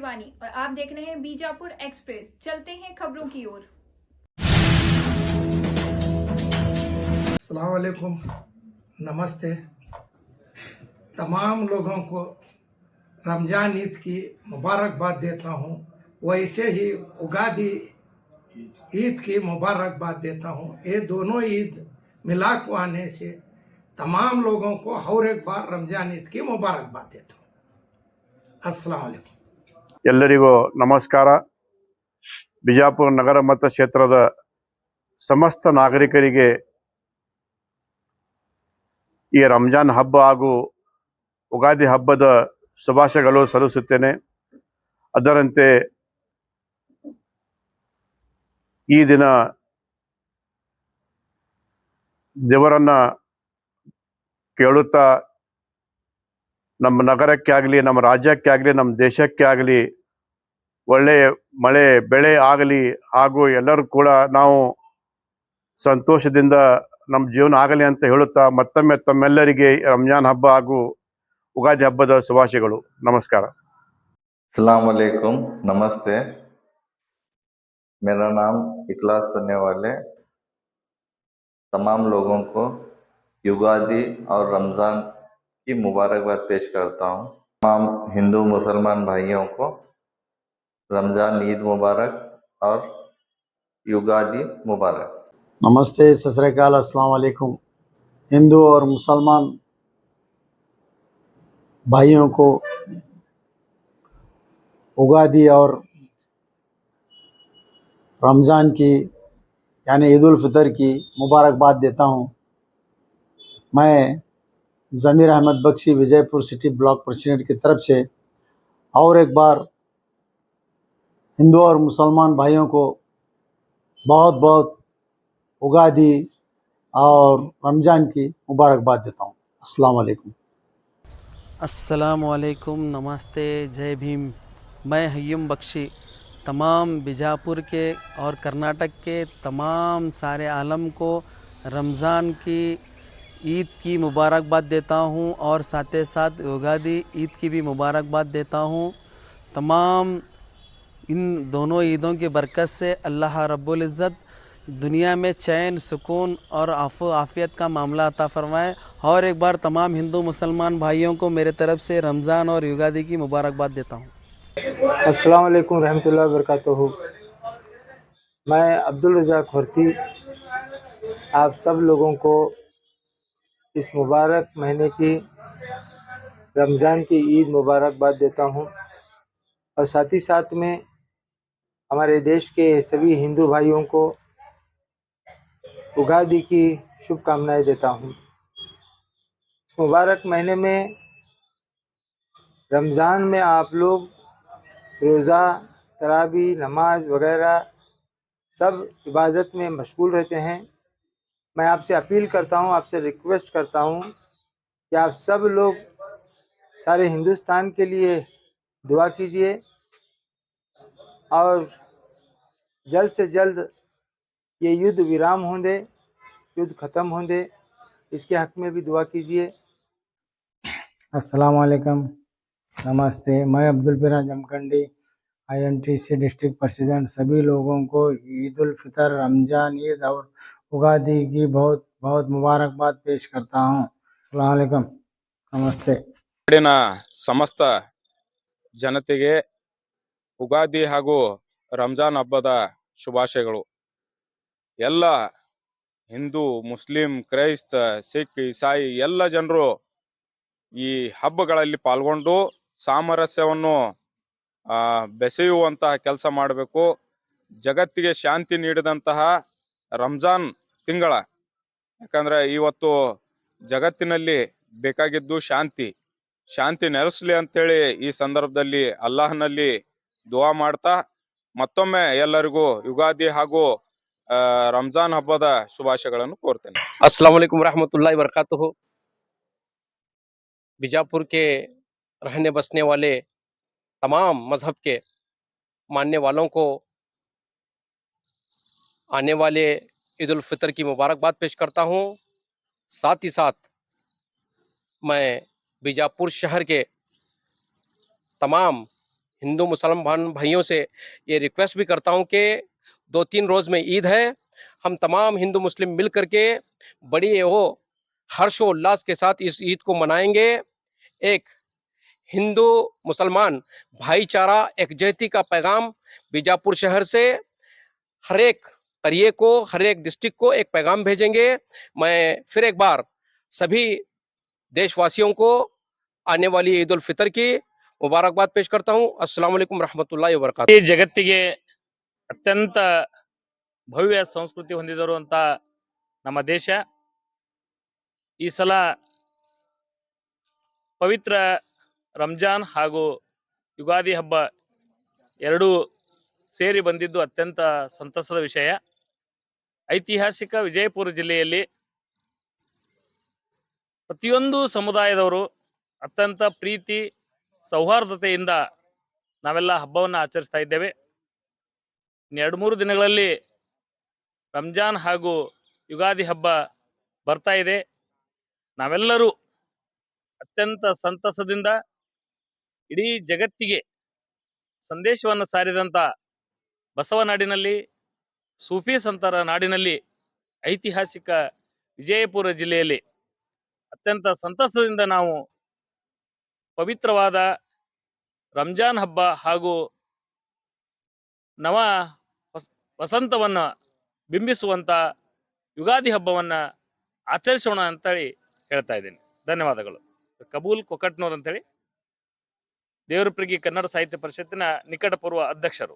शिवानी और आप देख रहे हैं बीजापुर एक्सप्रेस। चलते हैं खबरों की ओर। अस्सलाम वालेकुम, नमस्ते। तमाम लोगों को रमज़ान ईद की मुबारकबाद देता हूँ। वैसे ही उगादी ईद की मुबारकबाद देता हूँ। ये दोनों ईद मिला को आने से तमाम लोगों को और एक बार रमज़ान ईद की मुबारकबाद देता हूँ। अस्सलाम वालेकुम। ಎಲ್ಲರಿಗೂ ನಮಸ್ಕಾರ. ಬಿಜಾಪುರ ನಗರ ಮತಕ್ಷೇತ್ರದ ಸಮಸ್ತ ನಾಗರಿಕರಿಗೆ ಈ ರಂಜಾನ್ ಹಬ್ಬ ಹಾಗೂ ಉಗಾದಿ ಹಬ್ಬದ ಶುಭಾಶಯಗಳು ಸಲ್ಲಿಸುತ್ತೇನೆ. ಅದರಂತೆ ಈ ದಿನ ದೇವರನ್ನ ಕೇಳುತ್ತಾ ನಮ್ಮ ನಗರಕ್ಕೆ ಆಗಲಿ, ನಮ್ಮ ರಾಜ್ಯಕ್ಕೆ ಆಗಲಿ, ನಮ್ಮ ದೇಶಕ್ಕೆ ಆಗಲಿ ಒಳ್ಳೆಯ ಮಳೆ ಬೆಳೆ ಆಗಲಿ ಹಾಗೂ ಎಲ್ಲರೂ ಕೂಡ ನಾವು ಸಂತೋಷದಿಂದ ನಮ್ಮ ಜೀವನ ಆಗಲಿ ಅಂತ ಹೇಳುತ್ತಾ ಮತ್ತೊಮ್ಮೆ ತಮ್ಮೆಲ್ಲರಿಗೆ ರಂಜಾನ್ ಹಬ್ಬ ಹಾಗೂ ಉಗಾದಿ ಹಬ್ಬದ ಶುಭಾಶಯಗಳು. ನಮಸ್ಕಾರ. अस्सलाम वालेकुम, नमस्ते। मेरा नाम इखलास करने वाले तमाम लोगों को युगादी और रमज़ान की मुबारकबाद पेश करता हूँ। तमाम हिंदू मुसलमान भाइयों को रमज़ान ईद मुबारक और युगादी मुबारक। नमस्ते, सत श्री अकाल, अस्सलाम वालेकुम। हिंदू और मुसलमान भाइयों को उगादी और रमज़ान की यानी ईद उल फितर की मुबारकबाद देता हूँ। मैं Zameer Ahmed Bakshi Vijaypur city block president की तरफ से और एक बार हिंदू और मुसलमान भाइयों को बहुत बहुत उगादी और रमज़ान की मुबारकबाद देता हूँ। अस्सलाम वालेकुम। अस्सलाम वालेकुम, नमस्ते, जय भीम। मैं हय्युम बख्शी तमाम बीजापुर के और कर्नाटक के तमाम सारे आलम को रमज़ान की ईद की मुबारकबाद देता हूँ और साथ ही साथ उगादी ईद की भी मुबारकबाद देता हूँ। तमाम इन दोनों ईदों की बरकत से अल्लाह रब्बुल इज़्ज़त दुनिया में चैन, सुकून और आफ़ियत का मामला अता फ़रमाए। और एक बार तमाम हिंदू मुसलमान भाइयों को मेरे तरफ़ से रमज़ान और युगादी की मुबारकबाद देता हूँ। अस्सलाम वालेकुम रहमतुल्लाहि व बरकातुहू। मैं अब्दुल रज़ाक होर्ती आप सब लोगों को इस मुबारक महीने की रमज़ान की ईद मुबारकबाद देता हूँ और साथ ही साथ में हमारे देश के सभी हिंदू भाइयों को उगादी की शुभकामनाएं देता हूँ। इस मुबारक महीने में रमज़ान में आप लोग रोज़ा, तरावी, नमाज वगैरह सब इबादत में मशगूल रहते हैं। मैं आपसे अपील करता हूँ, आपसे रिक्वेस्ट करता हूँ कि आप सब लोग सारे हिंदुस्तान के लिए दुआ कीजिए और जल्द से जल्द ये युद्ध विराम हों दे, युद्ध ख़त्म हों दे, इसके हक़ में भी दुआ कीजिए। अस्सलाम वालेकुम, नमस्ते। मैं अब्दुल पिरा जमखंडी INTC डिस्ट्रिक्ट प्रेसिडेंट सभी लोगों को ईद उल फितर, रमज़ान ईद और उगादी की बहुत बहुत मुबारकबाद पेश करता हूँ। अस्सलाम वालेकुम, नमस्ते। ನಾಡಿನ ಸಮಸ್ತ ಜನತೆಗೆ ಉಗಾದಿ ಹಾಗೂ ರಂಜಾನ್ ಹಬ್ಬದ ಶುಭಾಶಯಗಳು. ಎಲ್ಲ ಹಿಂದೂ, ಮುಸ್ಲಿಂ, ಕ್ರೈಸ್ತ, ಸಿಖ್, ಇಸಾಯಿ ಎಲ್ಲ ಜನರು ಈ ಹಬ್ಬಗಳಲ್ಲಿ ಪಾಲ್ಗೊಂಡು ಸಾಮರಸ್ಯವನ್ನು ಬೆಸೆಯುವಂತಹ ಕೆಲಸ ಮಾಡಬೇಕು. ಜಗತ್ತಿಗೆ ಶಾಂತಿ ನೀಡಿದಂತಹ ರಂಜಾನ್ ತಿಂಗಳ, ಯಾಕಂದ್ರೆ ಇವತ್ತು ಜಗತ್ತಿನಲ್ಲಿ ಬೇಕಾಗಿದ್ದು ಶಾಂತಿ ನೆಲೆಸಲಿ ಅಂತೇಳಿ ಈ ಸಂದರ್ಭದಲ್ಲಿ ಅಲ್ಲಾಹನಲ್ಲಿ ದುವಾ ಮಾಡ್ತಾ ಮತ್ತೊಮ್ಮೆ ಎಲ್ಲರಿಗೂ ಯುಗಾದಿ ಹಾಗೂ रमज़ान हब्बद शुभाशयಗಳನ್ನು ಕೋರ್ತೇನೆ। अस्सलाम वालेकुम रहमतुल्लाहि व बरकातुहू। बीजापुर के रहने बसने वाले तमाम मज़हब के मानने वालों को आने वाले ईद उल फितर की मुबारकबाद पेश करता हूँ। साथ ही साथ मैं बीजापुर शहर के तमाम हिंदू मुसलमान भाइयों से ये रिक्वेस्ट भी करता हूँ कि 2-3 रोज़ में ईद है, हम तमाम हिंदू मुस्लिम मिल करके बड़ी वो हर्षोल्लास के साथ इस ईद को मनाएंगे। एक हिंदू मुसलमान भाईचारा एकजुटता का पैगाम बीजापुर शहर से हर एक करिए को, हर एक डिस्ट्रिक्ट को एक पैगाम भेजेंगे। मैं फिर एक बार सभी देशवासियों को आने वाली ईद उल फितर की मुबारकबाद पेश करता हूँ। अस्सलाम वालेकुम रहमतुल्लाहि व बरकातुहू। ಈ ಜಗತ್ತಿಗೆ ಅತ್ಯಂತ ಭವ್ಯ ಸಂಸ್ಕೃತಿ ಹೊಂದಿರುವಂತ ನಮ್ಮ ದೇಶ ಈ ಸಲ ಪವಿತ್ರ ರಂಜಾನ್ ಹಾಗೂ ಯುಗಾದಿ ಹಬ್ಬ ಎರಡೂ ಸೇರಿ ಬಂದಿದ್ದು ಅತ್ಯಂತ ಸಂತಸದ ವಿಷಯ. ಐತಿಹಾಸಿಕ ವಿಜಯಪುರ ಜಿಲ್ಲೆಯಲ್ಲಿ ಪ್ರತಿಯೊಂದು ಸಮುದಾಯದವರು ಅತ್ಯಂತ ಪ್ರೀತಿ ಸೌಹಾರ್ದತೆಯಿಂದ ನಾವೆಲ್ಲ ಹಬ್ಬವನ್ನು ಆಚರಿಸ್ತಾ ಇದ್ದೇವೆ. 2-3 ದಿನಗಳಲ್ಲಿ ರಂಜಾನ್ ಹಾಗೂ ಯುಗಾದಿ ಹಬ್ಬ ಬರ್ತಾ ಇದೆ. ನಾವೆಲ್ಲರೂ ಅತ್ಯಂತ ಸಂತಸದಿಂದ ಇಡೀ ಜಗತ್ತಿಗೆ ಸಂದೇಶವನ್ನು ಸಾರಿದಂಥ ಬಸವನಾಡಿನಲ್ಲಿ, ಸೂಫಿ ಸಂತರ ನಾಡಿನಲ್ಲಿ, ಐತಿಹಾಸಿಕ ವಿಜಯಪುರ ಜಿಲ್ಲೆಯಲ್ಲಿ ಅತ್ಯಂತ ಸಂತಸದಿಂದ ನಾವು ಪವಿತ್ರವಾದ ರಂಜಾನ್ ಹಬ್ಬ ಹಾಗೂ ನವ ವಸಂತವನ್ನು ಬಿಂಬಿಸುವಂಥ ಯುಗಾದಿ ಹಬ್ಬವನ್ನು ಆಚರಿಸೋಣ ಅಂತೇಳಿ ಹೇಳ್ತಾ ಇದ್ದೀನಿ. ಧನ್ಯವಾದಗಳು. ಕಬೂಲ್ ಕೊಕಟ್ನೂರ್ ಅಂತೇಳಿ ದೇವರಪ್ರಗಿ ಕನ್ನಡ ಸಾಹಿತ್ಯ ಪರಿಷತ್ತಿನ ನಿಕಟಪೂರ್ವ ಅಧ್ಯಕ್ಷರು.